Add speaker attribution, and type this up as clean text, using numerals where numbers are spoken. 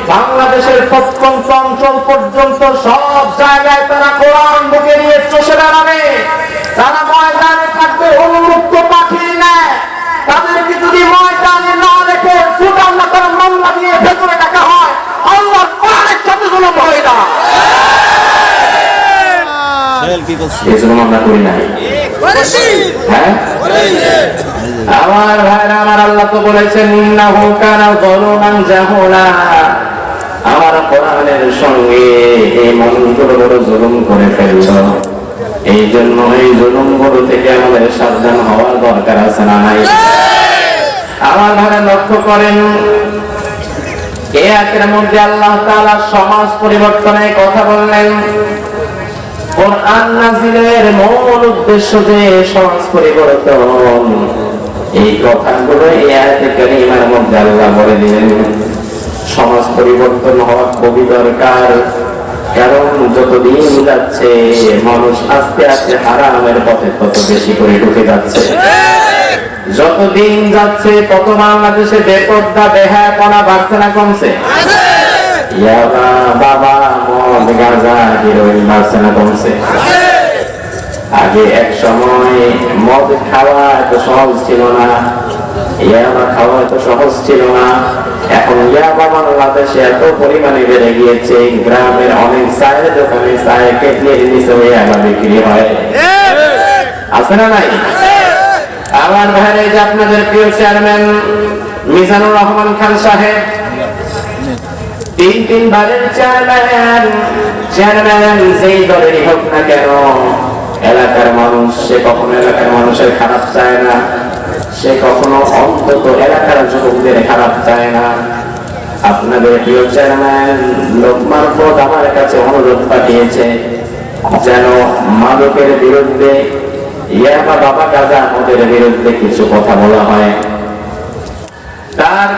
Speaker 1: বাংলাদেশের প্রত্যন্ত অঞ্চল পর্যন্ত সব জায়গায় তারা কোরআন বুকে নিয়ে চষে বেড়াবে। তারা ময়দানে থাকবে উন্মুক্ত পাখির ন্যায়। তাদেরকে যদি ময়দানে না রেখে সুদান তারা মামলা দিয়ে ভেতরে ডাকা হয়, আল্লাহর কোরআনের সাথে জুলুম হয় না। এই জন্য আমরা করি নাই। হ্যাঁ, আমার ভাইরা আমার, আল্লাহ তো বলেছেন ইন্নাহু কানা যালুমান জাহুলা। আমার কোরআনের সঙ্গে এই মানুষগুলো বড় জুলুম করে ফেলল। এই জন্য এই জুলুমগুলো থেকে আমাদের সাবধান হওয়ার দরকার আছে না নাই? আমার ভাইরা লক্ষ্য করেন, এই আয়াতের মধ্যে আল্লাহ তাআলা সমাজ পরিবর্তনের কথা বললেন। কোরআন নাযিলের মূল উদ্দেশ্য যে সমাজ পরিবর্তন, এই কথাগুলো এই আয়াতে কারিমার মধ্যে আল্লাহ বলে দিলেন। সমাজ পরিবর্তন হওয়া খুবই দরকার, কারণ যতদিন যাচ্ছে মানুষ আস্তে আস্তে হারামের পথে তত বেশি করে ঢুকে যাচ্ছে। যতদিন যাচ্ছে তত বাংলাদেশে বেপরদা বেহায়াপনা বাড়ছে না কমছে? ইয়াবা, বাবা, মদ, গাঁজা, হিরোইন বাড়ছে না কমছে? আগে এক সময় মদ খাওয়া এত সহজ ছিল না, ইয়াবা খাওয়া এত সহজ ছিল না। এখন ইয়াবা বাংলাদেশে এত পরিমাণে বেড়ে গিয়েছে, গ্রামের অনেক চায়ের দোকানে চায়ে কেটে নিচে ইয়াবা বিক্রি হয়। আছে না নাই? আমার ভাইরা, যে আপনাদের প্রিয় চেয়ারম্যান মিজানুর রহমান খান সাহেব, তিন বারের চেয়ারম্যান যেই দলেরই হোক না কেন, এলাকার মানুষ, সে কখনো এলাকার মানুষের খারাপ চায় না, সে কখনো অন্তত এলাকার যুবকদের খারাপ চায় না। আপনাদের প্রিয় চেয়ারম্যান লোকমান ফোর্ড আমার কাছে অনুরোধ পাঠিয়েছে যেন মাদকের বিরুদ্ধে, ইয়াবা, বাবা, গাঁজা, মদের বিরুদ্ধে কিছু কথা বলা হয়। তার